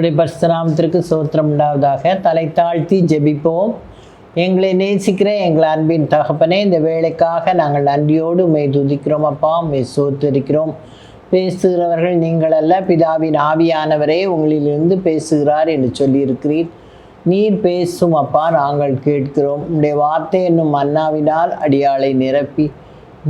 கர்த்தருடைய பரிசுத்த நாமத்திற்கு ஸ்தோத்திரம் உண்டாவதாக. தலை தாழ்த்தி ஜெபிப்போம். எங்களை நேசிக்கிற எங்கள் அன்பின் தகப்பனே, இந்த வேலைக்காக நாங்கள் நன்றியோடு உம்மை துதிக்கிறோம் அப்பா, உம்மை ஸ்தோத்திரிக்கிறோம். பேசுகிறவர்கள் நீங்கள் அல்ல, பிதாவின் ஆவியானவரே உங்களிலிருந்து பேசுகிறார் என்று சொல்லியிருக்கிறீர். நீர் பேசும் அப்பா, நாங்கள் கேட்கிறோம். உம்முடைய வார்த்தை என்னும் மன்னாவினால் அடியாளை நிரப்பி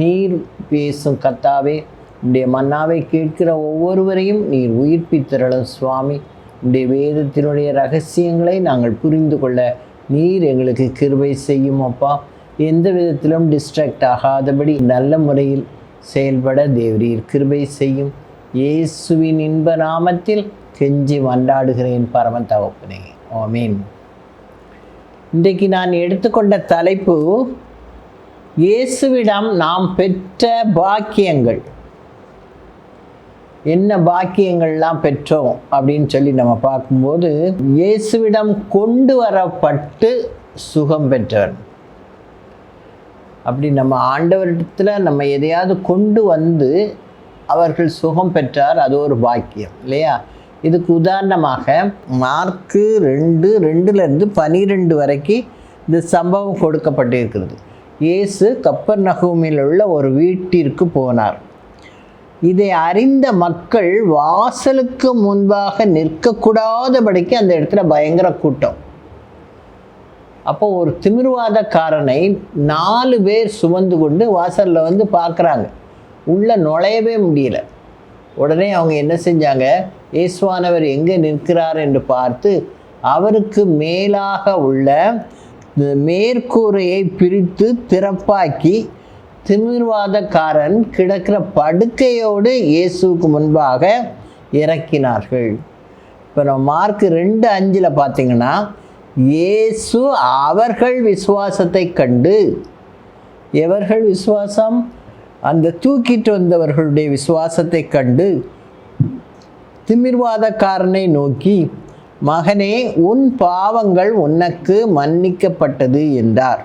நீர் பேசும் கர்த்தாவே. உம்முடைய மன்னாவை கேட்கிற ஒவ்வொருவரையும் நீர் உயிர்ப்பித்தருளும் சுவாமி. உம்முடைய வேதத்தினுடைய ரகசியங்களை நாங்கள் புரிந்து கொள்ள நீர் எங்களுக்கு கிருபை செய்யும் அப்பா. எந்த விதத்திலும் டிஸ்ட்ராக்ட் ஆகாதபடி நல்ல முறையில் செயல்பட தேவரீர் கிருபை செய்யும். இயேசுவின் இன்ப நாமத்தில் கெஞ்சி மன்றாடுகிறேன் பரம தகப்பனே, ஆமீன். இன்றைக்கு நான் எடுத்துக்கொண்ட தலைப்பு, இயேசுவிடம் நாம் பெற்ற பாக்கியங்கள். என்ன பாக்கியங்கள்லாம் பெற்றோம் அப்படின்னு சொல்லி நம்ம பார்க்கும்போது, இயேசுவிடம் கொண்டு வரப்பட்டு சுகம் பெற்றவர். அப்படி நம்ம ஆண்டவரிடத்தில் நம்ம எதையாவது கொண்டு வந்து அவர்கள் சுகம் பெற்றார், அது ஒரு பாக்கியம் இல்லையா? இதுக்கு உதாரணமாக மார்க்கு 2:2 12 வரைக்கும் இந்த சம்பவம் கொடுக்கப்பட்டிருக்கிறது. இயேசு கப்பர்நகூமில் உள்ள ஒரு வீட்டிற்கு போனார். இதை அறிந்த மக்கள் வாசலுக்கு முன்பாக நிற்கக்கூடாதபடிக்கு அந்த இடத்துல பயங்கர கூட்டம். அப்போ ஒரு திமிர்வாதக்காரனை 4 பேர் சுமந்து கொண்டு வாசலில் வந்து பார்க்குறாங்க. உள்ளே நுழையவே முடியல. உடனே அவங்க என்ன செஞ்சாங்க, இயேசுவானவர் எங்கே நிற்கிறார் என்று பார்த்து அவருக்கு மேலாக உள்ள மேற்கூரையை பிரித்து திறப்பாக்கி திமிர்வாதக்காரன் கிடக்கிற படுக்கையோடு இயேசுவுக்கு முன்பாக இறக்கினார்கள். இப்போ நம்ம மார்க் 2:5 பார்த்தீங்கன்னா, இயேசு அவர்கள் விசுவாசத்தை கண்டு, எவர்கள் விசுவாசம்? அந்த தூக்கிட்டு வந்தவர்களுடைய விசுவாசத்தை கண்டு திமிர்வாதக்காரனை நோக்கி, மகனே, உன் பாவங்கள் உனக்கு மன்னிக்கப்பட்டது என்றார்.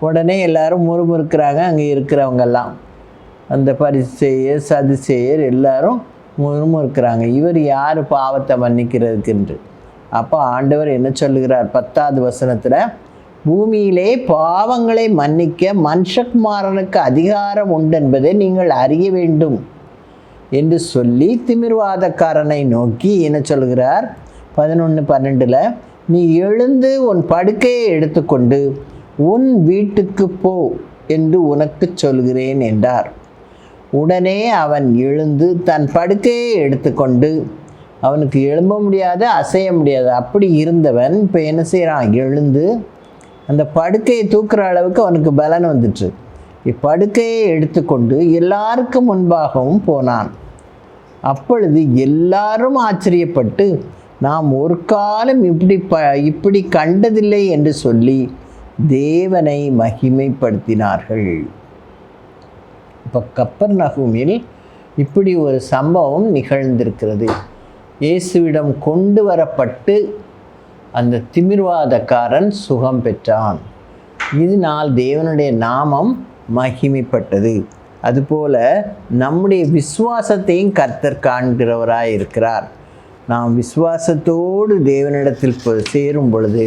உடனே எல்லாரும் முறுமுறுக்கிறாங்க. அங்கே இருக்கிறவங்கெல்லாம், அந்த பரிசேயர் சதுசேயர் எல்லாரும் முறுமுறுக்கிறாங்க. இவர் யார் பாவத்தை மன்னிக்கிறதுக்கு? அப்போ ஆண்டவர் என்ன சொல்லுகிறார்? 10வது வசனத்தில், பூமியிலே பாவங்களை மன்னிக்க மனுஷகுமாரனுக்கு அதிகாரம் உண்டு என்பதை நீங்கள் அறிய வேண்டும் என்று சொல்லி திமிர்வாதக்காரனை நோக்கி என்ன சொல்கிறார்? 11:12, நீ எழுந்து உன் படுக்கையை எடுத்துக்கொண்டு உன் வீட்டுக்கு போ என்று உனக்கு சொல்கிறேன் என்றார். உடனே அவன் எழுந்து தன் படுக்கையை எடுத்துக்கொண்டு, அவனுக்கு எழும்ப முடியாது, அசைய முடியாது, அப்படி இருந்தவன் இப்போ என்ன செய்கிறான்? எழுந்து அந்த படுக்கையை தூக்குற அளவுக்கு அவனுக்கு பலன் வந்துட்டு இப்படுக்கையை எடுத்துக்கொண்டு எல்லாருக்கும் முன்பாகவும் போனான். அப்பொழுது எல்லாரும் ஆச்சரியப்பட்டு, நாம் ஒரு காலம் இப்படி கண்டதில்லை என்று சொல்லி தேவனை மகிமைப்படுத்தினார்கள். இப்போ கப்பர்நகூமில் இப்படி ஒரு சம்பவம் நிகழ்ந்திருக்கிறது. இயேசுவிடம் கொண்டு வரப்பட்டு அந்த திமிர்வாதக்காரன் சுகம் பெற்றான். இதனால் தேவனுடைய நாமம் மகிமைப்பட்டது. அதுபோல நம்முடைய விசுவாசத்தையும் கர்த்தர் காண்கிறவராய் இருக்கிறார். நாம் விசுவாசத்தோடு தேவனிடத்தில் சேரும் பொழுது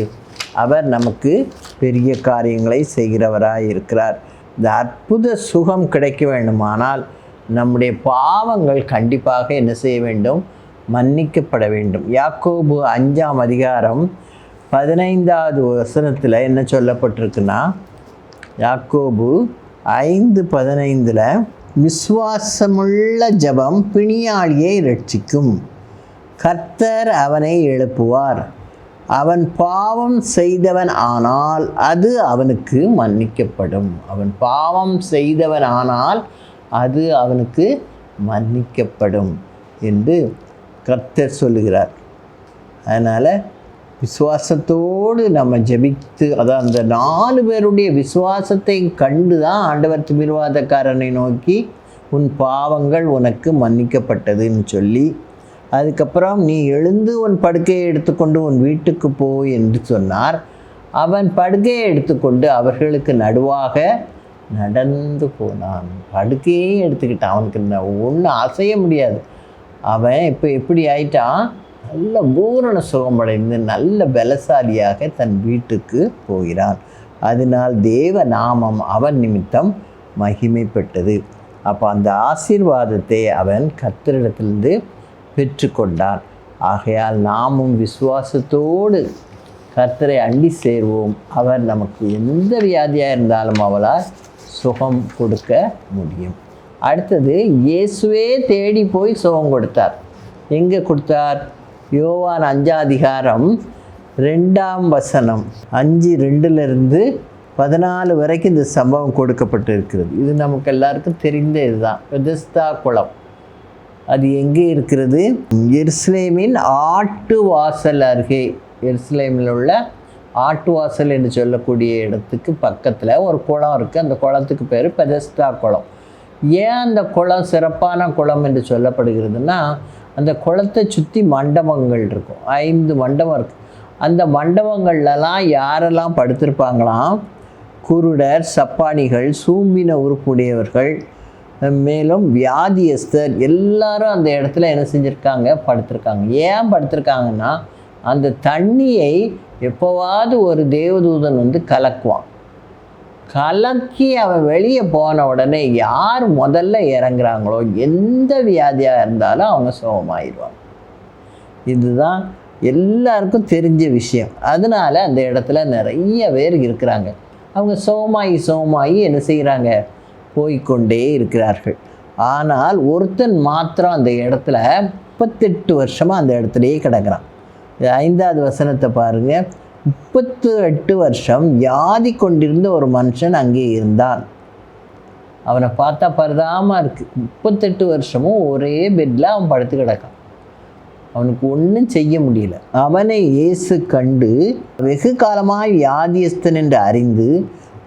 அவர் நமக்கு பெரிய காரியங்களை செய்கிறவராய் இருக்கிறார். இந்த அற்புத சுகம் கிடைக்க வேண்டுமானால் நம்முடைய பாவங்கள் கண்டிப்பாக என்ன செய்ய வேண்டும்? மன்னிக்கப்பட வேண்டும். யாக்கோபு 5ஆம் அதிகாரம் 15வது வசனத்தில் என்ன சொல்லப்பட்டிருக்குன்னா, யாக்கோபு 5:15, விசுவாசமுள்ள ஜெபம் பிணியாளியை இரட்சிக்கும், கர்த்தர் அவனை எழுப்புவார், அவன் பாவம் செய்தவன் ஆனால் அது அவனுக்கு மன்னிக்கப்படும். அவன் பாவம் செய்தவன் ஆனால் அது அவனுக்கு மன்னிக்கப்படும் என்று கர்த்தர் சொல்லுகிறார். அதனால் விசுவாசத்தோடு நம்ம ஜெபித்து, அதான் அந்த 4 பேருடைய விசுவாசத்தை கண்டு தான் ஆண்டவர் திமிர்வாதக்காரனை நோக்கி உன் பாவங்கள் உனக்கு மன்னிக்கப்பட்டதுன்னு சொல்லி, அதுக்கப்புறம் நீ எழுந்து உன் படுக்கையை எடுத்துக்கொண்டு உன் வீட்டுக்கு போ என்று சொன்னார். அவன் படுக்கையை எடுத்துக்கொண்டு அவர்களுக்கு நடுவாக நடந்து போனான். படுக்கையே எடுத்துக்கிட்டான். அவனுக்கு ஒன்றும் அசைய முடியாது. அவன் இப்போ எப்படி ஆயிட்டான்? நல்ல பூரண சுகமடைந்து நல்ல பலசாலியாக தன் வீட்டுக்கு போகிறான். அதனால் தேவ நாமம் அவன் நிமித்தம் மகிமைப்பட்டது. அப்போ அந்த ஆசீர்வாதத்தை அவன் கர்த்தரிடத்திலிருந்து பெற்றுக்கொண்டான். ஆகையால் நாமும் விசுவாசத்தோடு கர்த்தரை அண்டி சேர்வோம். அவர் நமக்கு எந்த வியாதியாக இருந்தாலும் அவளால் சுகம் கொடுக்க முடியும். அடுத்தது, இயேசுவே தேடி போய் சுகம் கொடுத்தார். எங்கே கொடுத்தார்? யோவான் 5:2 5:2 14 வரைக்கும் இந்த சம்பவம் கொடுக்கப்பட்டிருக்கிறது. இது நமக்கு எல்லாருக்கும் தெரிந்த இதுதான். பெதஸ்தா குளம் அது எங்கே இருக்கிறது? எருசலேமின் ஆட்டு வாசல் அருகே, எருசலேமில் உள்ள ஆட்டு வாசல் என்று சொல்லக்கூடிய இடத்துக்கு பக்கத்தில் ஒரு குளம் இருக்குது. அந்த குளத்துக்கு பேர் பெதஸ்தா குளம். ஏன் அந்த குளம் சிறப்பான குளம் என்று சொல்லப்படுகிறதுனா, அந்த குளத்தை சுற்றி மண்டபங்கள் இருக்கும். 5 மண்டபம் இருக்குது. அந்த மண்டபங்கள்லாம் யாரெல்லாம் படுத்திருப்பாங்களாம்? குருடர், சப்பானிகள், சூம்பின உறுப்புடையவர்கள், மேலும் வியாதியஸ்தர் எல்லாரும் அந்த இடத்துல என்ன செஞ்சுருக்காங்க? படுத்திருக்காங்க. ஏன் படுத்திருக்காங்கன்னா, அந்த தண்ணியை எப்போவாவது ஒரு தேவதூதன் வந்து கலக்குவான். கலக்கி அவன் வெளியே போன உடனே யார் முதல்ல இறங்குறாங்களோ எந்த வியாதியாக இருந்தாலும் அவங்க சுகமாயிடுவாங்க. இதுதான் எல்லாருக்கும் தெரிஞ்ச விஷயம். அதனால் அந்த இடத்துல நிறைய பேர் இருக்கிறாங்க. அவங்க சுகமாயி என்ன செய்கிறாங்க? போய்கொண்டே இருக்கிறார்கள். ஆனால் ஒருத்தன் மாத்திரம் அந்த இடத்துல 38 வருஷமாக அந்த இடத்துலையே கிடக்கிறான். 5வது வசனத்தை பாருங்கள். 38 வருஷம் வியாதி கொண்டிருந்த ஒரு மனுஷன் அங்கே இருந்தான். அவனை பார்த்தா பரிதாபமாக இருக்குது. 38 வருஷமும் ஒரே பெட்டில் அவன் படுத்து கிடக்கான். அவனுக்கு ஒன்றும் செய்ய முடியல. அவனை இயேசு கண்டு வெகு காலமாக வியாதியஸ்தன் என்று அறிந்து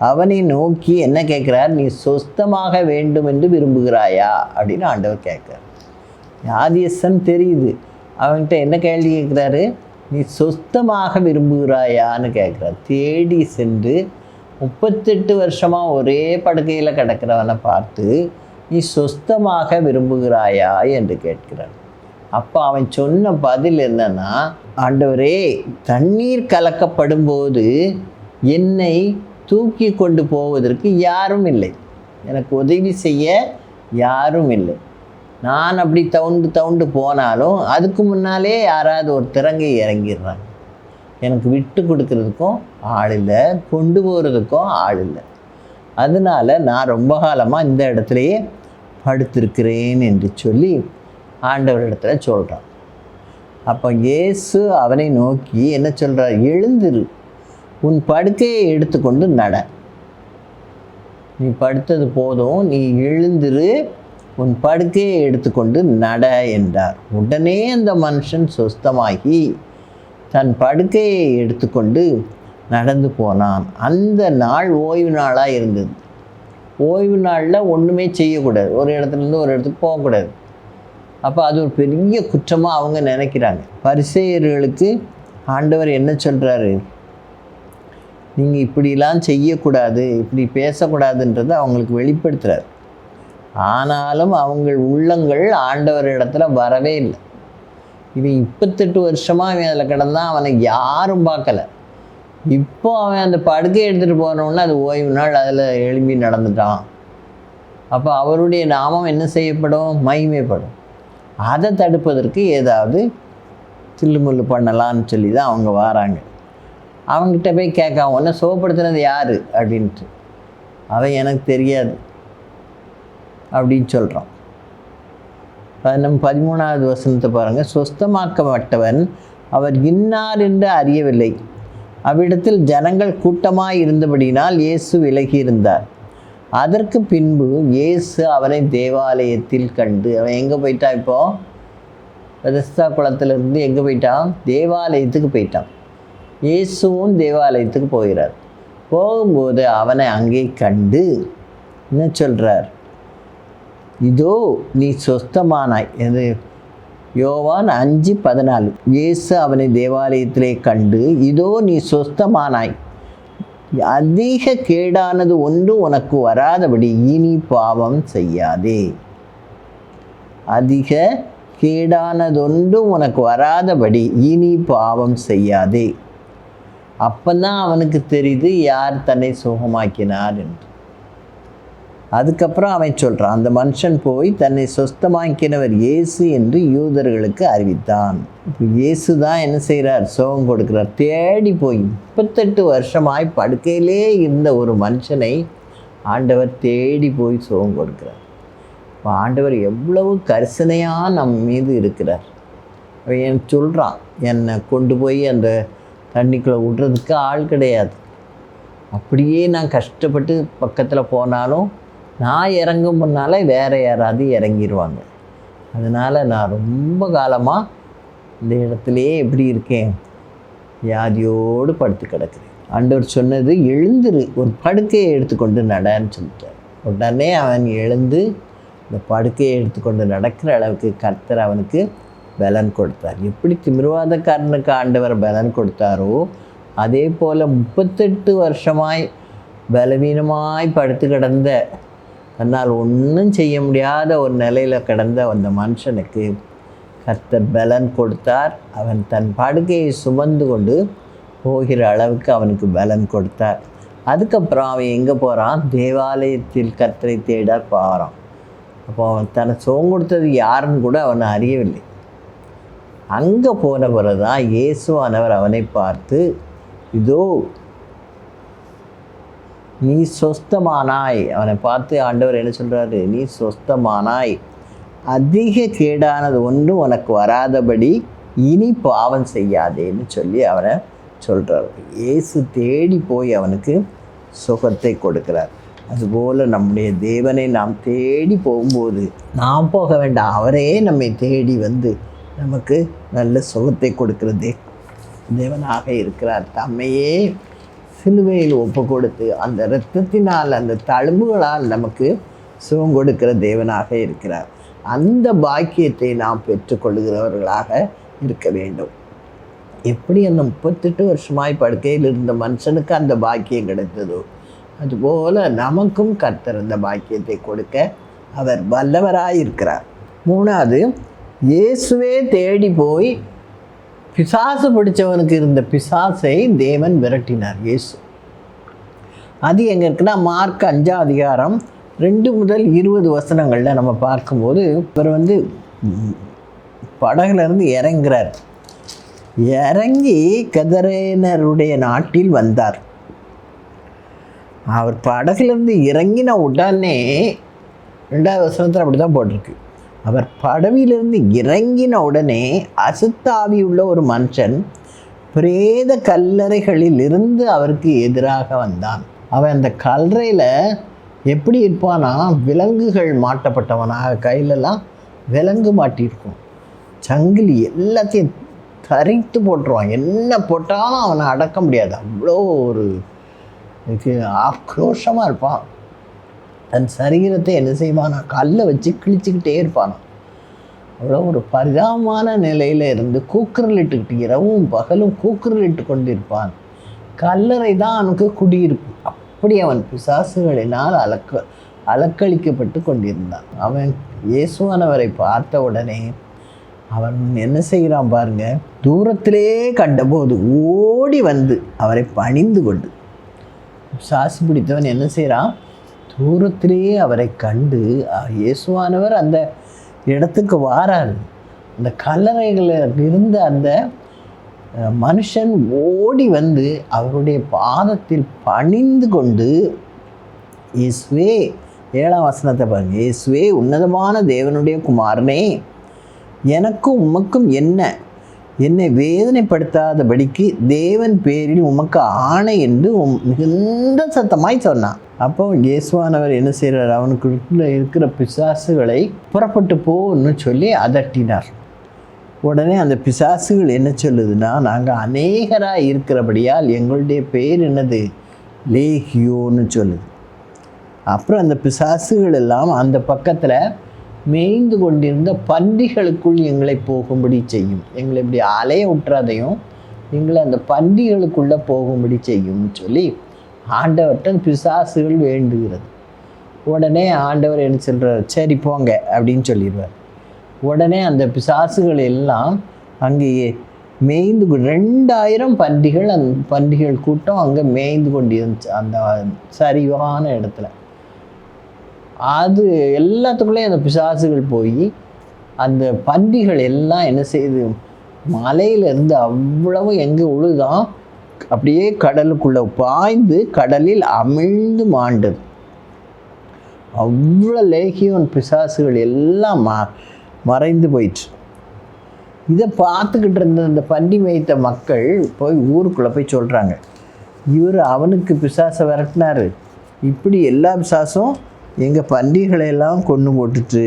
அவனை நோக்கி என்ன கேட்குறார்? நீ சொஸ்தமாக வேண்டும் என்று விரும்புகிறாயா அப்படின்னு ஆண்டவர் கேட்குறார். வியாதியஸ்தன் தெரியுது. அவன்கிட்ட என்ன கேள்வி கேட்குறாரு? நீ சொஸ்தமாக விரும்புகிறாயான்னு கேட்குறார். தேடி சென்று 38 வருஷமாக ஒரே படுக்கையில் கிடக்கிறவனை பார்த்து நீ சொஸ்தமாக விரும்புகிறாயா என்று கேட்கிறார். அப்போ அவன் சொன்ன பதில் என்னன்னா, ஆண்டவரே, தண்ணீர் கலக்கப்படும்போது என்னை தூக்கி கொண்டு போவதற்கு யாரும் இல்லை, எனக்கு உதவி செய்ய யாரும் இல்லை. நான் அப்படி தவுண்டு போனாலும் அதுக்கு முன்னாலே யாராவது ஒரு திறங்கை இறங்கிடுறாங்க. எனக்கு விட்டு கொடுக்கறதுக்கும் ஆள் இல்லை, கொண்டு போகிறதுக்கும் ஆள் இல்லை. அதனால் நான் ரொம்ப காலமாக இந்த இடத்துலையே படுத்திருக்கிறேன் என்று சொல்லி ஆண்டவர் இடத்துல சொல்கிறான். அப்போ இயேசு அவனை நோக்கி என்ன சொல்கிறார்? எழுந்திரு, உன் படுக்கையை எடுத்துக்கொண்டு நட. நீ படுத்தது போதும், நீ எழுந்திரு, உன் படுக்கையை எடுத்துக்கொண்டு நட என்றார். உடனே அந்த மனுஷன் சொஸ்தமாகி தன் படுக்கையை எடுத்துக்கொண்டு நடந்து போனான். அந்த நாள் ஓய்வு நாளாக இருந்தது. ஓய்வு நாளில் ஒன்றுமே செய்யக்கூடாது, ஒரு இடத்துலேருந்து ஒரு இடத்துக்கு போகக்கூடாது. அப்போ அது ஒரு பெரிய குற்றமாக அவங்க நினைக்கிறாங்க. பரிசேயர்களுக்கு ஆண்டவர் என்ன சொல்கிறாரு? நீங்கள் இப்படிலாம் செய்யக்கூடாது, இப்படி பேசக்கூடாதுன்றதை அவங்களுக்கு வெளிப்படுத்துகிறார். ஆனாலும் அவங்கள் உள்ளங்கள் ஆண்டவர் இடத்துல வரவே இல்லை. இவன் 38 வருஷமாக அவன் அதில் கிடந்தான், அவனை யாரும் பார்க்கல. இப்போ அவன் அந்த படுக்கை எடுத்துகிட்டு போனோன்னா அது ஓய்வு நாள், அதில் எழும்பி நடந்துட்டான். அப்போ அவருடைய நாமம் என்ன செய்யப்படும்? மகிமைப்படும். அதை தடுப்பதற்கு ஏதாவது தில்லுமுள்ளு பண்ணலான்னு சொல்லி தான் அவங்க வராங்க. அவங்ககிட்ட போய் கேட்காம, உன்னை சுகப்படுத்துனது யார் அப்படின்ட்டு. அவன் எனக்கு தெரியாது அப்படின்னு சொல்கிறான். நம்ம 13வது வசனத்தை பாருங்கள். சொஸ்தமாக்கப்பட்டவன் அவர் இன்னார் என்று அறியவில்லை. அவ்விடத்தில் ஜனங்கள் கூட்டமாக இருந்தபடினால் இயேசு விலகி இருந்தார். அதற்கு பின்பு இயேசு அவனை தேவாலயத்தில் கண்டு, அவன் எங்கே போயிட்டான்? இப்போது பெதஸ்தா குளத்திலிருந்து எங்கே போயிட்டான்? தேவாலயத்துக்கு போயிட்டான். இயேசுவும் தேவாலயத்துக்கு போகிறார். போகும்போது அவனை அங்கே கண்டு என்ன சொல்கிறார்? இதோ நீ சொஸ்தமானாய். இது யோவான் 5:14. இயேசு அவனை தேவாலயத்திலே கண்டு, இதோ நீ சொஸ்தமானாய், அதிக கேடானது ஒன்று உனக்கு வராதபடி இனி பாவம் செய்யாதே. அதிக கேடானதொன்றும் உனக்கு வராதபடி இனி பாவம் செய்யாதே. அப்போதான் அவனுக்கு தெரியுது யார் தன்னை சுகமாக்கினார் என்று. அதுக்கப்புறம் அவன் சொல்கிறான், அந்த மனுஷன் போய் தன்னை சொஸ்தமாக்கினவர் இயேசு என்று யூதர்களுக்கு அறிவித்தான். இப்போ இயேசு தான் என்ன செய்கிறார்? சுகம் கொடுக்குறார். தேடி போய் 38 வருஷமாய் படுக்கையிலே இருந்த ஒரு மனுஷனை ஆண்டவர் தேடி போய் சுகம் கொடுக்குறார். இப்போ ஆண்டவர் எவ்வளவு கரிசனையாக நம் மீது இருக்கிறார். அவன் சொல்கிறான், என்னை கொண்டு போய் அந்த தண்ணிக்குள்ளே விடுறதுக்கு ஆள் கிடையாது. அப்படியே நான் கஷ்டப்பட்டு பக்கத்தில் போனாலும் நான் இறங்கும் முன்னால் வேறு யாராவது இறங்கிடுவாங்க. அதனால் நான் ரொம்ப காலமாக இந்த இடத்துலையே எப்படி இருக்கேன்? வியாதியோடு படுத்து கிடக்குறேன். ஆண்டவர் சொன்னது, எழுந்துரு, ஒரு படுக்கையை எடுத்துக்கொண்டு நடன்னு சொல்லிட்டார். உடனே அவன் எழுந்து இந்த படுக்கையை எடுத்துக்கொண்டு நடக்கிற அளவுக்கு கர்த்தர் அவனுக்கு பலன் கொடுத்தார். எப்படி திமிர்வாதக்காரனுக்கு ஆண்டவர் பலன் கொடுத்தாரோ அதே போல் 38 வருஷமாய் பலவீனமாய் படுத்து கிடந்த, தன்னால் ஒன்றும் செய்ய முடியாத ஒரு நிலையில் கிடந்த அந்த மனுஷனுக்கு கர்த்தர் பலன் கொடுத்தார். அவன் தன் படுக்கையை சுமந்து கொண்டு போகிற அளவுக்கு அவனுக்கு பலன் கொடுத்தார். அதுக்கப்புறம் அவன் எங்கே போகிறான்? தேவாலயத்தில் கர்த்தரை தேட போகிறான். அப்போ அவன் தன்னை சுகம் கொடுத்தது யாருன்னு கூட அவனை அறியவில்லை. அங்கே போன பிறகு தான் இயேசுவானவர் அவனை பார்த்து, இதோ நீ சொஸ்தமானாய். அவனை பார்த்து ஆண்டவர் என்ன சொல்கிறாரு? நீ சொஸ்தமானாய், அதிக கேடானது ஒன்றும் உனக்கு வராதபடி இனி பாவம் செய்யாதேன்னு சொல்லி அவனை சொல்கிறார். இயேசு தேடி போய் அவனுக்கு சுகத்தை கொடுக்கிறார். அதுபோல் நம்முடைய தேவனை நாம் தேடி போகும்போது நாம் போக வேண்டாம், அவரே நம்மை தேடி வந்து நமக்கு நல்ல சுகத்தை கொடுக்கிறது தேவனாக இருக்கிறார். தம்மையே சிலுவையில் ஒப்பு கொடுத்து அந்த இரத்தத்தினால் அந்த தழும்புகளால் நமக்கு சுகம் கொடுக்கிற தேவனாக இருக்கிறார். அந்த பாக்கியத்தை நாம் பெற்றுக்கொள்கிறவர்களாக இருக்க வேண்டும். எப்படி அந்த 38 வருஷமாய் படுக்கையில் இருந்த மனுஷனுக்கு அந்த பாக்கியம் கிடைத்ததோ அதுபோல் நமக்கும் கர்த்தர் அந்த பாக்கியத்தை கொடுக்க அவர் வல்லவராயிருக்கிறார். 3வது, இயேசுவே தேடி போய் பிசாசு பிடிச்சவனுக்கு இருந்த பிசாசை தேவன் விரட்டினார் இயேசு. அது எங்கே இருக்குன்னா, மார்க் 5ஆம் அதிகாரம் 2 முதல் 20 வசனங்களில் நம்ம பார்க்கும்போது, இவர் படகுலேருந்து இறங்குறார். இறங்கி கதரேனருடைய நாட்டில் வந்தார். அவர் படகுலேருந்து இறங்கின உடனே 2வது வசனத்தில் அப்படி தான் போட்டிருக்கு. அவர் படவிலிருந்து இறங்கின உடனே அசுத்தாவி உள்ள ஒரு மனுஷன் பிரேத கல்லறைகளில் இருந்து அவருக்கு எதிராக வந்தான். அவன் அந்த கல்லறையில் எப்படி இருப்பானா, விலங்குகள் மாட்டப்பட்டவனாக, கையிலெல்லாம் விலங்கு மாட்டியிருக்கும், சங்கிலி எல்லாத்தையும் தரித்து போட்டுருவான். என்ன போட்டாலும் அவனை அடக்க முடியாது. அவ்வளோ ஒரு ஆக்ரோஷமாக இருப்பான். தன் சரீரத்தை என்ன செய்வானா, கல்லை வச்சு கிழிச்சிக்கிட்டே இருப்பான். அவ்வளோ ஒரு பரிதாபமான நிலையில் இருந்து கூக்குரலிட்டுக்கிட்டு, இரவும் பகலும் கூக்குரலிட்டு கொண்டிருப்பான். கல்லறை தான் அவனுக்கு குடியிருப்பு. அப்படி அவன் பிசாசுகளினால் அலக்களிக்கப்பட்டு கொண்டிருந்தான். அவன் இயேசுவானவரை பார்த்த உடனே அவன் என்ன செய்கிறான் பாருங்க, தூரத்திலே கண்டபோது ஓடி வந்து அவரை பணிந்து கொண்டு, பிசாசு பிடித்தவன் என்ன செய்கிறான், தூரத்திலேயே அவரை கண்டு இயேசுவானவர் அந்த இடத்துக்கு வாராரு. அந்த கல்லறைகளில் இருந்த அந்த மனுஷன் ஓடி வந்து அவருடைய பாதத்தில் பணிந்து கொண்டு, இயேசுவே, 7ஆம் வசனத்தை பாருங்க, இயேசுவே உன்னதமான தேவனுடைய குமாரனே, எனக்கும் உமக்கும் என்னை வேதனைப்படுத்தாதபடிக்கு தேவன் பேரில் உமக்கு ஆணை என்று மிகுந்த சத்தமாய் சொன்னான். அப்போ இயேசுவானவர் என்ன செய்கிறார், அவனுக்குள்ள இருக்கிற பிசாசுகளை புறப்பட்டு போன்னு சொல்லி அதட்டினார். உடனே அந்த பிசாசுகள் என்ன சொல்லுதுன்னா, நாங்கள் அநேகராக இருக்கிறபடியால் எங்களுடைய பேர் என்னது, லேகியோன்னு சொல்லுது. அப்புறம் அந்த பிசாசுகள் எல்லாம் அந்த பக்கத்தில் மேய்ந்து கொண்டிருந்த பன்றிகளுக்குள் எங்களை போகும்படி செய்யும், எங்களை இப்படி அலைய விட்டுறதையும் எங்களை அந்த பன்றிகளுக்குள்ளே போகும்படி செய்யும்னு சொல்லி ஆண்டவர்கிட்ட பிசாசுகள் வேண்டுகிறது. உடனே ஆண்டவர் என்ன சொல்கிறார், சரி போங்க அப்படின்னு சொல்லிடுவார். உடனே அந்த பிசாசுகள் எல்லாம் அங்கேயே மேய்ந்து 2000 பன்றிகள், அந்த பன்றிகள் கூட்டம் அங்கே மேய்ந்து கொண்டு இருந்துச்சு அந்த சரிவான இடத்துல. அது எல்லாத்துக்குள்ளேயும் அந்த பிசாசுகள் போய் அந்த பன்றிகள் எல்லாம் என்ன செய்யுது, மலையிலேருந்து அவ்வளவு எங்கே உழுதான் அப்படியே கடலுக்குள்ளே பாய்ந்து கடலில் அமிழ்ந்து மாண்டது. அவ்வளோ லேகியோன் பிசாசுகள் எல்லாம் மறைந்து போயிடுச்சு. இதை பார்த்துக்கிட்டு இருந்த இந்த பன்றி மேய்த்த மக்கள் போய் ஊருக்குள்ளே போய் சொல்கிறாங்க, இவர் அவனுக்கு பிசாசை விரட்டினார், இப்படி எல்லா பிசாசும் எங்கள் பன்றிகளையெல்லாம் கொண்டு போட்டுட்டு,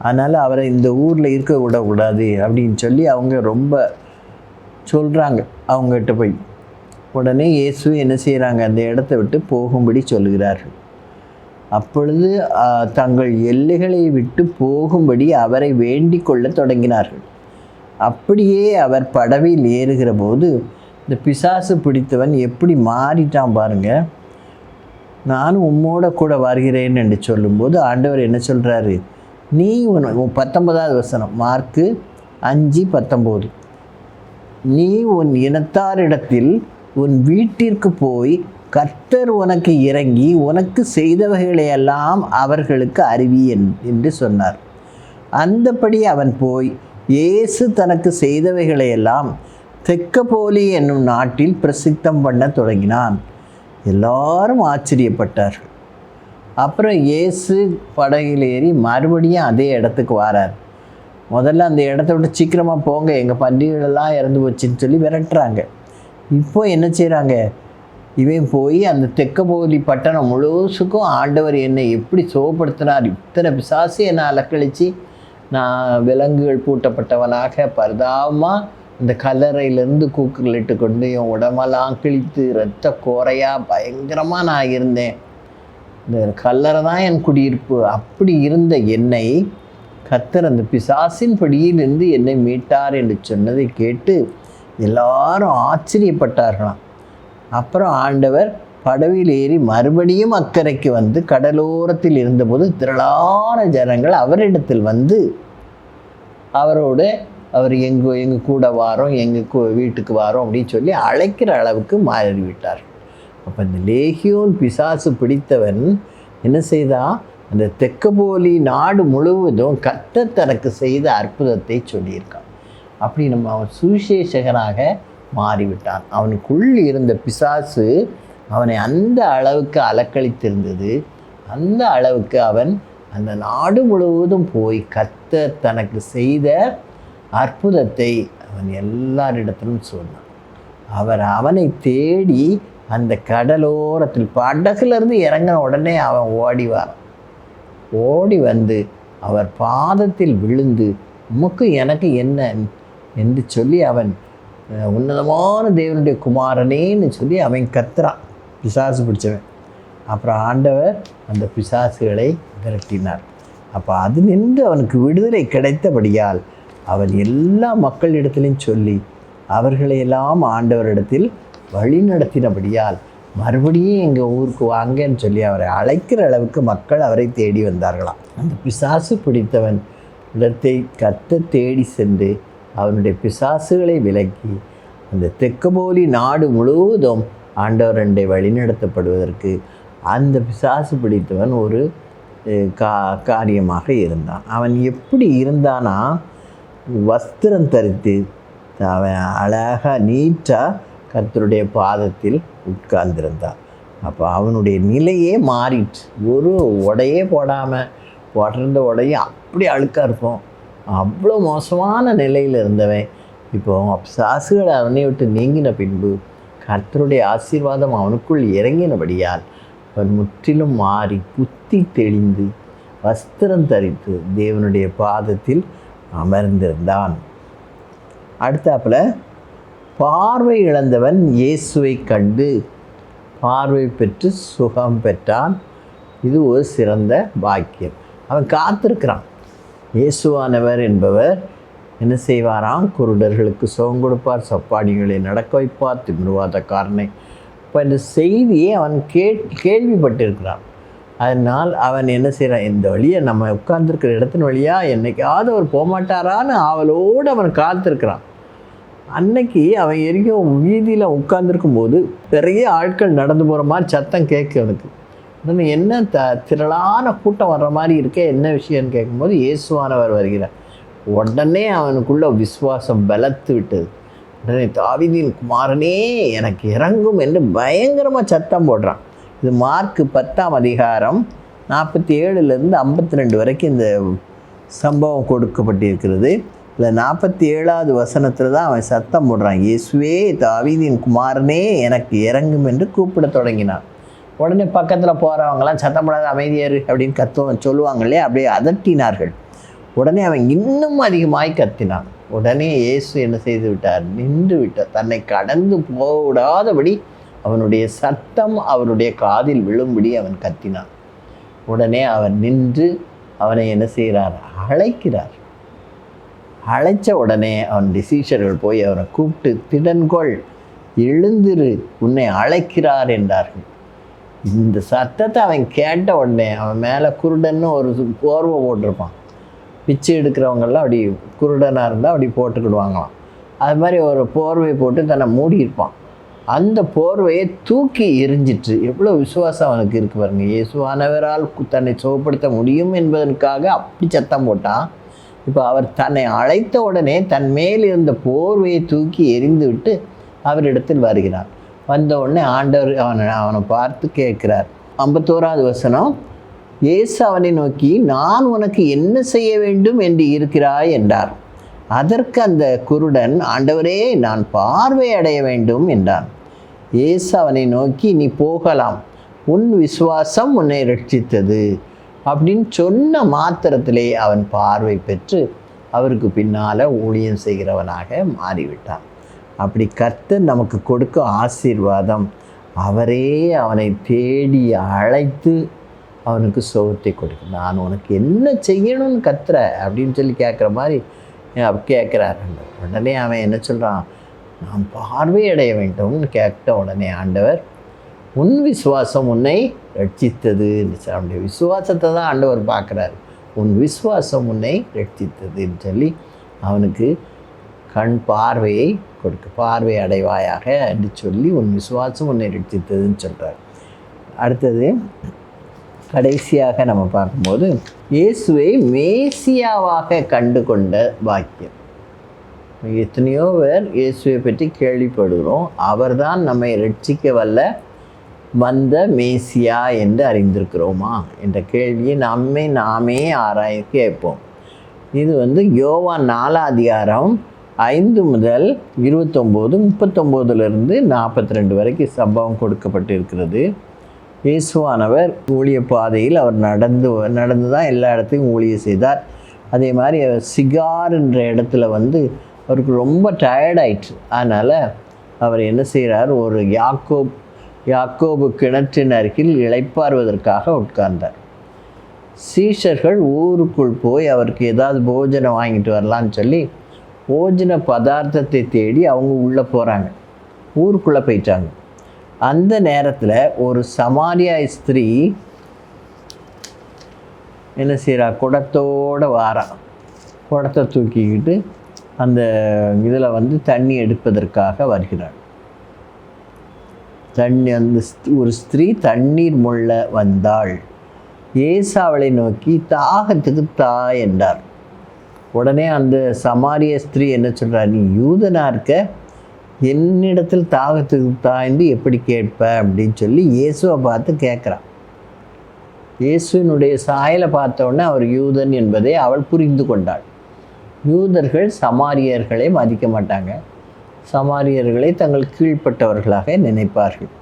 அதனால் அவரை இந்த ஊரில் இருக்க விடக்கூடாது அப்படின்னு சொல்லி அவங்க ரொம்ப சொல்கிறாங்க அவங்ககிட்ட போய். உடனே இயேசு என்ன செய்கிறாங்க, அந்த இடத்த விட்டு போகும்படி சொல்லுகிறார்கள். அப்பொழுது தங்கள் எல்லைகளை விட்டு போகும்படி அவரை வேண்டிக் கொள்ள தொடங்கினார்கள். அப்படியே அவர் படவில் ஏறுகிற போது இந்த பிசாசு பிடித்தவன் எப்படி மாறிட்டான் பாருங்க. நானும் உம்மோட கூட வருகிறேன் என்று சொல்லும்போது ஆண்டவர் என்ன சொல்கிறாரு, நீ 19வது வசனம், மார்க்கு 5:19, நீ உன் இனத்தாரிடத்தில் உன் வீட்டிற்கு போய் கர்த்தர் உனக்கு இறங்கி உனக்கு செய்தவைகளையெல்லாம் அவர்களுக்கு அறிவி என்று சொன்னார். அந்தபடி அவன் போய் இயேசு தனக்கு செய்தவைகளையெல்லாம் தெக்கப்போலி என்னும் நாட்டில் பிரசித்தம் பண்ண தொடங்கினான். எல்லாரும் ஆச்சரியப்பட்டார்கள். அப்புறம் இயேசு படகில் ஏறி மறுபடியும் அதே இடத்துக்கு வரார். முதல்ல அந்த இடத்த விட்டு சீக்கிரமாக போங்க, எங்கள் பன்றிகளெல்லாம் இறந்து போச்சுன்னு சொல்லி விரட்டுறாங்க. இப்போ என்ன செய்கிறாங்க, இவன் போய் அந்த தெக்கப்போலி பட்டணம் முழுசுக்கும் ஆண்டவர் என்னை எப்படி சுகப்படுத்தினார், இத்தனை பிசாசு என்னை அலக்கழித்து நான் விலங்குகள் பூட்டப்பட்டவனாக பரிதாபமாக அந்த கல்லறையிலேருந்து கூக்குரலிட்டு கொண்டு என் உடம்பெல்லாம் கிழித்து இரத்த கோரையாக பயங்கரமாக நான் இருந்தேன், இந்த கல்லறை தான் என் குடியிருப்பு, அப்படி இருந்த என்னை கர்த்தர் அந்த பிசாசின் படியிலிருந்து என்னை மீட்டார் என்று சொன்னதை கேட்டு எல்லாரும் ஆச்சரியப்பட்டார்களாம். அப்புறம் ஆண்டவர் படவில் ஏறி மறுபடியும் அக்கறைக்கு வந்து கடலோரத்தில் இருந்தபோது திரளான ஜனங்கள் அவரிடத்தில் வந்து அவரோடு அவர் எங்கள் கூட வாரோம், எங்கள் வீட்டுக்கு வாரோம் அப்படின்னு சொல்லி அழைக்கிற அளவுக்கு மாறிவிட்டார். அப்போ இந்த லேகியோன் பிசாசு பிடித்தவன் என்ன செய்தான், அந்த தெக்கப்போலி நாடு முழுவதும் கர்த்தர் தனக்கு செய்த அற்புதத்தை சொல்லியிருக்கான். அப்படி நம்ம அவன் சுவிசேஷகனாக மாறிவிட்டான். அவனுக்குள் இருந்த பிசாசு அவனை அந்த அளவுக்கு அலக்களித்திருந்தது. அந்த அளவுக்கு அவன் அந்த நாடு முழுவதும் போய் கர்த்தர் தனக்கு செய்த அற்புதத்தை அவன் எல்லாரிடத்திலும் சொன்னான். அவனை தேடி அந்த கடலோரத்தில் படகுலேருந்து இறங்கின உடனே அவன் ஓடி வந்து அவர் பாதத்தில் விழுந்து உமக்கு எனக்கு என்ன என்று சொல்லி அவன் உன்னதமான தேவனுடைய குமாரனேன்னு சொல்லி அவன் கத்துறான், பிசாசு பிடிச்சவன். அப்புறம் ஆண்டவர் அந்த பிசாசுகளை விரட்டினார். அப்போ அது நின்று அவனுக்கு விடுதலை கிடைத்தபடியால் அவன் எல்லா மக்களிடத்திலையும் சொல்லி அவர்களையெல்லாம் ஆண்டவரிடத்தில் வழி நடத்தினபடியால் மறுபடியும் எங்கள் ஊருக்கு வாங்கன்னு சொல்லி அவரை அழைக்கிற அளவுக்கு மக்கள் அவரை தேடி வந்தார்களாம். அந்த பிசாசு பிடித்தவன் இடத்தை கர்த்தர் தேடி சென்று அவனுடைய பிசாசுகளை விலக்கி அந்த தெக்கப்போலி நாடு முழுவதும் ஆண்டவரண்டை வழிநடத்தப்படுவதற்கு அந்த பிசாசு பிடித்தவன் ஒரு காரியமாக இருந்தான். அவன் எப்படி இருந்தானா, வஸ்திரம் தரித்து அவன் அழகாக நீட்டாக கர்த்தருடைய பாதத்தில் உட்கார்ந்திருந்தான். அப்போ அவனுடைய நிலையே மாறிட்டு, ஒரு உடையே போடாமல், போட்டிருந்த உடையே அப்படி அழுக்காக இருக்கும், அவ்வளோ மோசமான நிலையில் இருந்தவன் இப்போ பிசாசுகள் அவனை விட்டு நீங்கின பின்பு கர்த்தருடைய ஆசீர்வாதம் அவனுக்குள் இறங்கினபடியால் அவன் முற்றிலும் மாறி புத்தி தெளிந்து வஸ்திரம் தரித்து தேவனுடைய பாதத்தில் அமர்ந்திருந்தான். அடுத்தாப்புல பார்வை இழந்தவன் இயேசுவை கண்டு பார்வை பெற்று சுகம் பெற்றான். இது ஒரு சிறந்த பாக்கியம். அவன் காத்திருக்கிறான். இயேசுவானவர் என்பவர் என்ன செய்வாராம், குருடர்களுக்கு சுகம் கொடுப்பார், சப்பாடிகளை நடக்க வைப்பார், திமிர்வாதக்காரனை. இப்போ இந்த செய்தியை அவன் கேள்விப்பட்டிருக்கிறான். அதனால் அவன் என்ன செய்கிறான், இந்த வழியை நம்ம உட்கார்ந்துருக்கிற இடத்தின் வழியாக என்னைக்காவது அவர் போகமாட்டாரான்னு அவளோடு அவன் காத்திருக்கிறான். அன்னைக்கு அவன் எங்கேயும் வீதியில் உட்கார்ந்துருக்கும் போது நிறைய ஆட்கள் நடந்து போகிற மாதிரி சத்தம் கேட்கு அவனுக்கு. உடனே என்ன திரளான கூட்டம் வர்ற மாதிரி இருக்கே, என்ன விஷயம்னு கேட்கும்போது இயேசுவானவர் வருகிறார். உடனே அவனுக்குள்ள விசுவாசம் பலத்து விட்டது. உடனே தாவீதின் குமாரனே எனக்கு இறங்கும் என்று பயங்கரமாக சத்தம் போடுறான். இது மார்க் 10ஆம் அதிகாரம் 47லேருந்து 52 வரைக்கும் இந்த சம்பவம் கொடுக்கப்பட்டிருக்கிறது. இல்லை 47வது வசனத்தில் தான் அவன் சத்தம் போடுறான், இயேசுவே தாவீதின் குமாரனே எனக்கு இறங்கும் என்று கூப்பிட தொடங்கினான். உடனே பக்கத்தில் போகிறவங்களாம் சத்தம் போடாத அமைதியாரு அப்படின்னு சொல்லுவாங்க இல்லையா, அப்படியே அதட்டினார்கள். உடனே அவன் இன்னும் அதிகமாய் கத்தினான். உடனே இயேசு என்ன செய்து விட்டார், நின்று விட்டார். தன்னை கடந்து போடாதபடி அவனுடைய சத்தம் அவனுடைய காதில் விழும்படி அவன் கத்தினான். உடனே அவன் நின்று அவனை என்ன செய்கிறார், அழைக்கிறார். அழைச்ச உடனே அவன் சீஷர்கள் போய் அவனை கூப்பிட்டு, திடன்கொள், எழுந்திரு, உன்னை அழைக்கிறார் என்றார்கள். இந்த சத்தத்தை அவன் கேட்ட உடனே அவன் மேலே குருடன்னு ஒரு போர்வை போட்டிருப்பான். பிச்சை எடுக்கிறவங்கெல்லாம் அப்படி குருடனாக இருந்தால் அப்படி போட்டுக்கிடுவாங்களாம். அது மாதிரி ஒரு போர்வை போட்டு தன்னை மூடியிருப்பான். அந்த போர்வையை தூக்கி எரிஞ்சிட்டு, எவ்வளோ விசுவாசம் அவனுக்கு இருக்குது பாருங்க. இயேசுவானவரால் தன்னை சுகப்படுத்த முடியும் என்பதற்காக அப்படி சத்தம் போட்டான். இப்போ அவர் தன்னை அழைத்த உடனே தன் மேல் இருந்த போர்வையை தூக்கி எரிந்து விட்டு அவரிடத்தில் வருகிறார். வந்த உடனே ஆண்டவர் அவனை பார்த்து கேட்கிறார். 51வது வசனம், இயேசு அவனை நோக்கி, நான் உனக்கு என்ன செய்ய வேண்டும் என்று இருக்கிறாய் என்றார். அதற்கு அந்த குருடன், ஆண்டவரே, நான் பார்வை அடைய வேண்டும் என்றான். இயேசு அவனை நோக்கி, நீ போகலாம், உன் விசுவாசம் உன்னை ரட்சித்தது அப்படின்னு சொன்ன மாத்திரத்திலே அவன் பார்வை பெற்று அவருக்கு பின்னால் ஊழியம் செய்கிறவனாக மாறிவிட்டான். அப்படி கர்த்தர் நமக்கு கொடுக்க ஆசீர்வாதம், அவரே அவனை தேடி அழைத்து அவனுக்கு சுகத்தை கொடுக்கும். நான் உனக்கு என்ன செய்யணும்னு கத்துற அப்படின்னு சொல்லி கேட்குற மாதிரி கேட்குறார். உடனே அவன் என்ன சொல்கிறான், நான் பார்வையடைய வேண்டும்னு கேட்ட உடனே ஆண்டவர், உன் விசுவாசம் உன்னை ரட்சித்தது. அவனுடைய விசுவாசத்தை தான் ஆண்டவர் பார்க்குறாரு. உன் விசுவாசம் உன்னை ரட்சித்ததுன்னு சொல்லி அவனுக்கு கண் பார்வையை கொடுக்க, பார்வை அடைவாயாக என்று சொல்லி உன் விசுவாசம் உன்னை ரட்சித்ததுன்னு சொல்கிறார். அடுத்தது கடைசியாக நம்ம பார்க்கும்போது, இயேசுவை மேசியாவாக கண்டு கொண்ட பாக்கியம். எத்தனையோ பேர் இயேசுவை பற்றி கேள்விப்படுகிறோம். அவர்தான் நம்மை ரட்சிக்க வந்த மேசியா என்று அறிந்திருக்கிறோமா என்ற கேள்வியை நாமே ஆராய கேட்போம். இது யோவான் 4ஆம் அதிகாரம் 5 முதல் 29, 39லிருந்து 42 வரைக்கும் சம்பவம் கொடுக்கப்பட்டிருக்கிறது. இயேசுவானவர் ஊழிய பாதையில் அவர் நடந்து தான் எல்லா இடத்துக்கும் ஊழியம் செய்தார். அதே மாதிரி அவர் சிகார் என்ற இடத்துல அவருக்கு ரொம்ப டயர்டாயிற்று. அதனால் அவர் என்ன செய்கிறார், ஒரு யாக்கோபு கிணற்றின் அருகில் இளைப்பாறுவதற்காக உட்கார்ந்தார். சீஷர்கள் ஊருக்குள் போய் அவருக்கு ஏதாவது போஜனம் வாங்கிட்டு வரலான்னு சொல்லி போஜன பதார்த்தத்தை தேடி அவங்க உள்ளே போகிறாங்க. ஊருக்குள்ளே போயிட்டாங்க. அந்த நேரத்தில் ஒரு சமாரியா ஸ்திரீ என்ன செய்கிறா, குடத்தோடு வாரா. குடத்தை தூக்கிக்கிட்டு அந்த இதில் தண்ணி எடுப்பதற்காக வருகிறாள். ஒரு ஸ்திரீ தண்ணீர் முள்ள வந்தாள். இயேசு அவளை நோக்கி, தாகத்துக்கு தா என்றார். உடனே அந்த சமாரிய ஸ்திரீ என்ன சொல்கிறார், நீ யூதனா இருக்க, என்னிடத்தில் தாகத்துக்கு தா என்று எப்படி கேட்ப அப்படின்னு சொல்லி இயேசுவை பார்த்து கேட்குறான். இயேசுவினுடைய சாயலை பார்த்த உடனே அவர் யூதன் என்பதை அவள் புரிந்து கொண்டாள். யூதர்கள் சமாரியர்களை மதிக்க மாட்டாங்க. சமாரியர்களை தங்கள் கீழ்ப்பட்டவர்களாக நினைப்பார்கள்.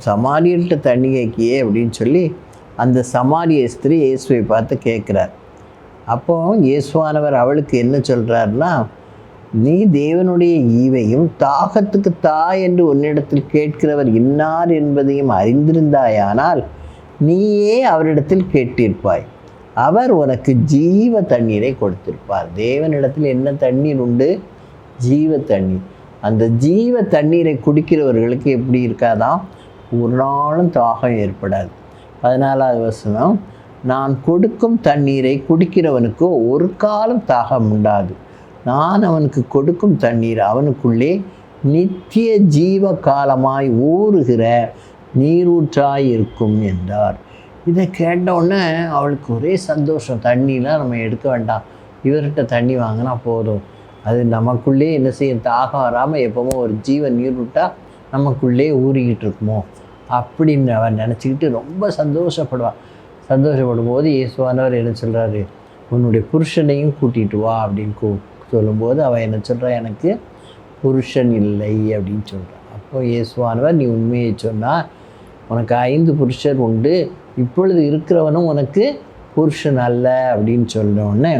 சமாரியர்கிட்ட தண்ணி கேட்கியே அப்படின்னு சொல்லி அந்த சமாரிய ஸ்திரீ இயேசுவை பார்த்து கேட்குறார். அப்போ இயேசுவானவர் அவளுக்கு என்ன சொல்கிறாருன்னா, நீ தேவனுடைய ஈவையும் தாகத்துக்கு தா என்று உன்னிடத்தில் கேட்கிறவர் இன்னார் என்பதையும் அறிந்திருந்தாயானால் நீயே அவரிடத்தில் கேட்டிருப்பாய், அவர் உனக்கு ஜீவ தண்ணீரை கொடுத்திருப்பார். தேவனிடத்தில் என்ன தண்ணீர் உண்டு? ஜீவ தண்ணீர். அந்த ஜீவ தண்ணீரை குடிக்கிறவர்களுக்கு எப்படி இருக்காதான், ஒரு நாளும் தாகம் ஏற்படாது. 14வது வசனம், நான் கொடுக்கும் தண்ணீரை குடிக்கிறவனுக்கு ஒரு காலம் தாகம் உண்டாது. நான் அவனுக்கு கொடுக்கும் தண்ணீர் அவனுக்குள்ளே நித்திய ஜீவ காலமாய் ஊறுகிற நீரூற்றாய் இருக்கும் என்றார். இதை கேட்டவுடனே அவளுக்கு ஒரே சந்தோஷம். தண்ணிலாம் நம்ம எடுக்க வேண்டாம், இவர்கிட்ட தண்ணி வாங்கினா போதும், அது நமக்குள்ளே என்ன செய்யும், தாகம் வராமல் எப்போவும் ஒரு ஜீவ நீரூட்டாக நமக்குள்ளே ஊறிக்கிட்டு இருக்குமோ அப்படின்னு அவன் நினச்சிக்கிட்டு ரொம்ப சந்தோஷப்படுவான். சந்தோஷப்படும் போது இயேசுவானவர் என்ன சொல்கிறாரு, உன்னுடைய புருஷனையும் கூட்டிகிட்டு வா அப்படின்னு சொல்லும்போது அவன் என்ன சொல்கிறான், எனக்கு புருஷன் இல்லை அப்படின்னு சொல்கிறான். அப்போ இயேசுவானவர், நீ உண்மையை சொன்னால் உனக்கு 5 புருஷர் உண்டு, இப்பொழுது இருக்கிறவனும் உனக்கு புருஷன் அல்ல அப்படின்னு சொன்னோடனே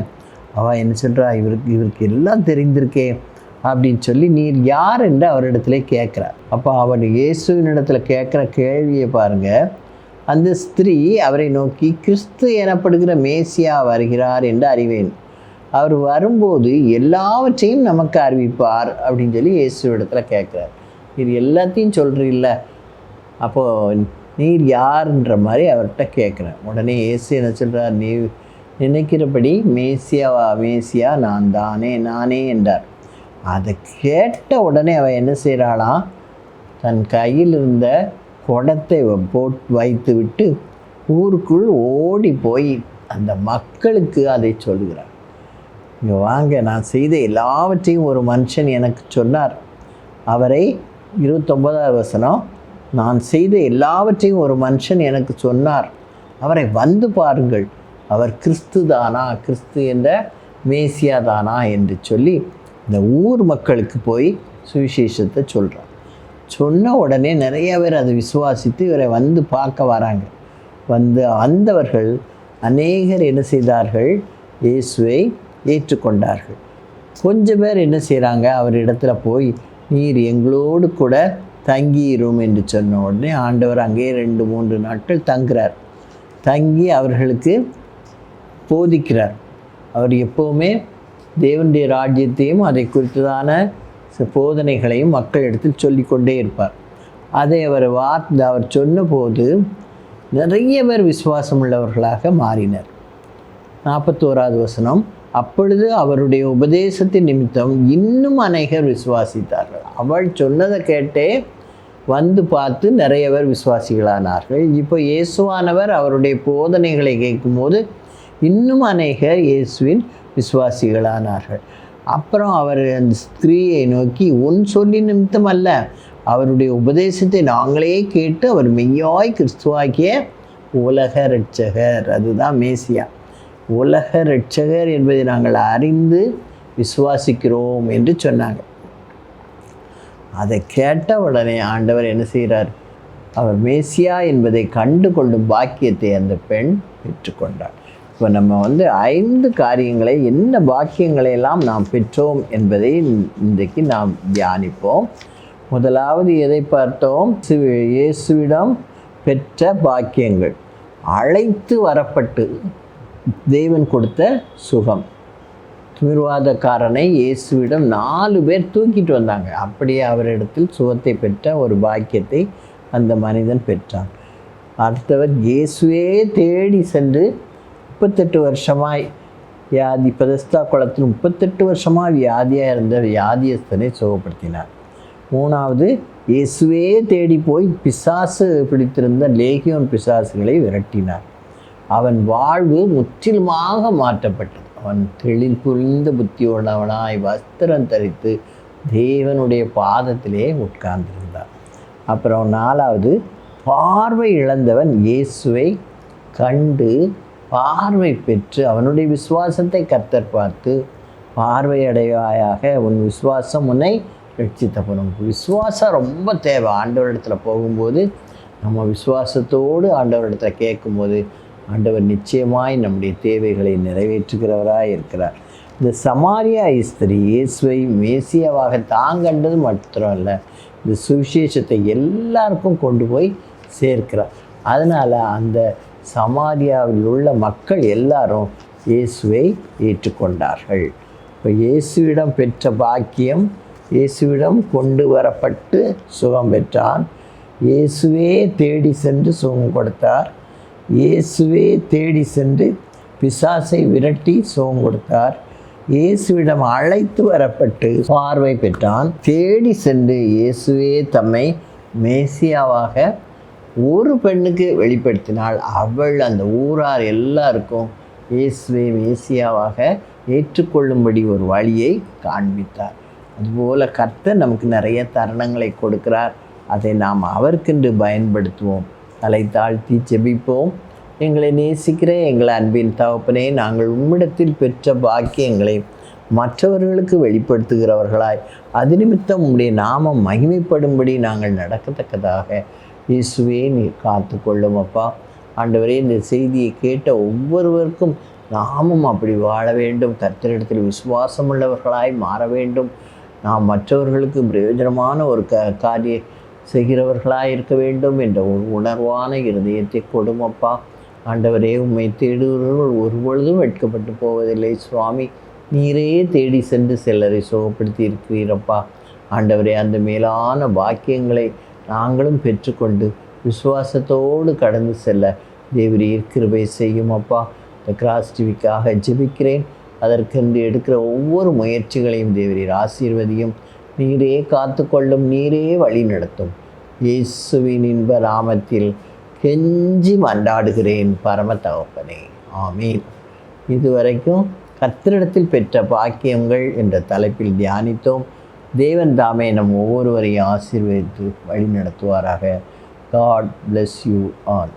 அவன் என்ன சொல்கிறா, இவருக்கு எல்லாம் தெரிந்திருக்கே அப்படின்னு சொல்லி நீர் யார் என்று அவரிடத்துல கேட்குறார். அப்போ அவன் இயேசுவின் இடத்துல கேட்குற கேள்வியை பாருங்கள். அந்த ஸ்திரீ அவரை நோக்கி, கிறிஸ்து எனப்படுகிற மேசியா வருகிறார் என்று அறிவேன், அவர் வரும்போது எல்லாவற்றையும் நமக்கு அறிவிப்பார் அப்படின்னு சொல்லி இயேசுவிடத்தில் கேட்குறார். நீர் எல்லாத்தையும் சொல்கிறீல்ல, அப்போது நீர் யாருன்ற மாதிரி அவர்கிட்ட கேட்குறேன். உடனே இயேசு என்ன சொல்கிறார், நீ நினைக்கிறபடி மேசியா நானே என்றார். அதை கேட்ட உடனே அவன் என்ன செய்கிறாளாம், தன் கையில் இருந்த குடத்தை வைத்து விட்டு ஊருக்குள் ஓடி போய் அந்த மக்களுக்கு அதை சொல்கிறார். இங்கே வாங்க, நான் செய்த எல்லாவற்றையும் ஒரு மனுஷன் எனக்கு சொன்னார். அவரை 29வது வசனம், நான் செய்த எல்லாவற்றையும் ஒரு மனுஷன் எனக்கு சொன்னார், அவரை வந்து பாருங்கள், அவர் கிறிஸ்து தானா, கிறிஸ்து என்ற மேசியா தானா என்று சொல்லி இந்த ஊர் மக்களுக்கு போய் சுவிசேஷத்தை சொல்கிறார். சொன்ன உடனே நிறைய பேர் அதை விசுவாசித்து இவரை வந்து பார்க்க வராங்க. வந்தவர்கள் அநேகர் என்ன செய்தார்கள், இயேசுவை ஏற்றுக்கொண்டார்கள். கொஞ்சம் பேர் என்ன செய்கிறாங்க, அவர் இடத்துல போய் நீர் எங்களோடு கூட தங்கிரும் என்று சொன்ன உடனே ஆண்டவர் அங்கே 2-3 நாட்கள் தங்குறார். தங்கி அவர்களுக்கு போதிக்கிறார். அவர் எப்போவுமே தேவனுடைய ராஜ்யத்தையும் அதை குறித்ததான போதனைகளையும் மக்களிடத்தில் சொல்லிக்கொண்டே இருப்பார். அதை அவர் சொன்னபோது நிறைய பேர் விசுவாசம் உள்ளவர்களாக மாறினர். 41வது வசனம், அப்பொழுது அவருடைய உபதேசத்தின் நிமித்தம் இன்னும் அநேகர் விசுவாசித்தார்கள். அவள் சொன்னதை கேட்டே வந்து பார்த்து நிறைய பேர் விசுவாசிகளானார்கள். இப்போ இயேசுவானவர் அவருடைய போதனைகளை கேட்கும்போது இன்னும் அநேகர் இயேசுவின் விசுவாசிகளானார்கள். அப்புறம் அவர் அந்த ஸ்திரீயை நோக்கி, உன் சொல்லி நிமித்தம் அல்ல, அவருடைய உபதேசத்தை நாங்களே கேட்டு அவர் மெய்யாய் கிறிஸ்துவாகிய உலக இரட்சகர், அதுதான் மேசியா, உலக இரட்சகர் என்பதை நாங்கள் அறிந்து விசுவாசிக்கிறோம் என்று சொன்னாங்க. அதை கேட்ட உடனே ஆண்டவர் என்ன செய்கிறார், அவர் மேசியா என்பதை கண்டு கொள்ளும் பாக்கியத்தை அந்த பெண் பெற்றுக்கொண்டார். இப்போ நம்ம 5 காரியங்களை, என்ன பாக்கியங்களை எல்லாம் நாம் பெற்றோம் என்பதை இன்றைக்கு நாம் தியானிப்போம். முதலாவது எதை பார்த்தோம், இயேசுவிடம் பெற்ற பாக்கியங்கள். அழைத்து வரப்பட்டு தேவன் கொடுத்த சுகம். திமிர்வாதக்காரனை இயேசுவிடம் 4 பேர் தூக்கிட்டு வந்தாங்க. அப்படியே அவரிடத்தில் சுகத்தை பெற்ற ஒரு பாக்கியத்தை அந்த மனிதன் பெற்றான். அடுத்தவர் இயேசுவே தேடி சென்று 38 வருஷமாய் பெதஸ்தா குளத்தில் 38 வருஷமாக வியாதியாக இருந்த வியாதியஸ்தனை சுகப்படுத்தினார். 3வது இயேசுவே தேடி போய் பிசாசு பிடித்திருந்த லேகியோன் பிசாசுகளை விரட்டினார். அவன் வாழ்வு முற்றிலுமாக மாற்றப்பட்டது. அவன் புரிந்த புத்தியுள்ளவனாய் வஸ்திரம் தரித்து தேவனுடைய பாதத்திலே உட்கார்ந்திருந்தான். அப்புறம் 4வது, பார்வை இழந்தவன் இயேசுவை கண்டு பார்வை பெற்று அவனுடைய விசுவாசத்தை கர்த்தர் பார்த்து, பார்வையடைவாயாக, உன் விசுவாசம் உன்னை ரட்சித்தப்படும். விசுவாசம் ரொம்ப தேவை. ஆண்டவரிடத்தில் போகும்போது நம்ம விசுவாசத்தோடு ஆண்டவரிடத்தில் கேட்கும்போது ஆண்டவர் நிச்சயமாய் நம்முடைய தேவைகளை நிறைவேற்றுகிறவராக இருக்கிறார். இந்த சமாரியா ஸ்திரீ இயேசுவை மேசியாவாக தாங்கண்டது மாத்திரம் இல்லை, இந்த சுவிசேஷத்தை எல்லாருக்கும் கொண்டு போய் சேர்க்கிறார். அதனால் அந்த சமாரியாவில் உள்ள மக்கள் எல்லாரும் இயேசுவை ஏற்றுக்கொண்டார்கள். இப்போ இயேசுவிடம் பெற்ற பாக்கியம், இயேசுவிடம் கொண்டு வரப்பட்டு சுகம் பெற்றான். இயேசுவே தேடி சென்று சுகம் கொடுத்தார். இயேசுவே தேடி சென்று பிசாசை விரட்டி சுகம் கொடுத்தார். இயேசுவிடம் அழைத்து வரப்பட்டு பார்வை பெற்றான். தேடி சென்று இயேசுவே தம்மை மேசியாவாக ஒரு பெண்ணுக்கு வெளிப்படுத்தினாள். அவள் அந்த ஊரார் எல்லாருக்கும் இயேசுவை மேசியாவாக ஏற்றுக்கொள்ளும்படி ஒரு வழியை காண்பித்தார். அதுபோல் கர்த்தர் நமக்கு நிறைய தருணங்களை கொடுக்கிறார். அதை நாம் அவருக்கென்று பயன்படுத்துவோம். தலை தாழ்த்தி ஜெபிப்போம். எங்களை நேசிக்கிற எங்கள் அன்பின் தகப்பனே, நாங்கள் உம்மிடத்தில் பெற்ற பாக்கியங்களை மற்றவர்களுக்கு வெளிப்படுத்துகிறவர்களாய் அது நிமித்தம் உம்முடைய நாமம் மகிமைப்படும்படி நாங்கள் நடக்கத்தக்கதாக இயேசுவே நீர் காத்து கொள்ளும் அப்பா. ஆண்டவரே, இந்த செய்தியை கேட்ட ஒவ்வொருவருக்கும் நாமும் அப்படி வாழ வேண்டும். கர்த்தரிடத்தில் விசுவாசம் உள்ளவர்களாய் மாற வேண்டும். நாம் மற்றவர்களுக்கு பிரயோஜனமான ஒரு காரியம் செய்கிறவர்களாக இருக்க வேண்டும் என்ற ஒரு உணர்வான இருதயத்தை கொடுமப்பா. ஆண்டவரே, உம்மை தேடுகிறவர்கள் ஒருபொழுதும் வெட்கப்பட்டு போவதில்லை சுவாமி. நீரே தேடி சென்று சிலரை சுகப்படுத்தி இருக்கிறீரப்பா. ஆண்டவரே, அந்த மேலான பாக்கியங்களை நாங்களும் பெற்றுக்கொண்டு விசுவாசத்தோடு கடந்து செல்ல தேவரீர் கிருபை செய்யும் அப்பா. இந்த கிராஸ் டிவிக்காக ஜெபிக்கிறேன். அதற்கென்று எடுக்கிற ஒவ்வொரு முயற்சிகளையும் தேவரீர் ஆசீர்வதியும். நீரே காத்து கொள்ளும், நீரே வழி நடத்தும். இயேசுவின் இன்ப நாமத்தில் கெஞ்சி மன்றாடுகிறேன் பரம தகப்பனே, ஆமீன். இதுவரைக்கும் கர்த்தரிடத்தில் பெற்ற பாக்கியங்கள் என்ற தலைப்பில் தியானித்தோம். தேவன் தாமே நம் ஒவ்வொருவரையும் ஆசீர்வதித்து வழி நடத்துவாராக. God bless you all.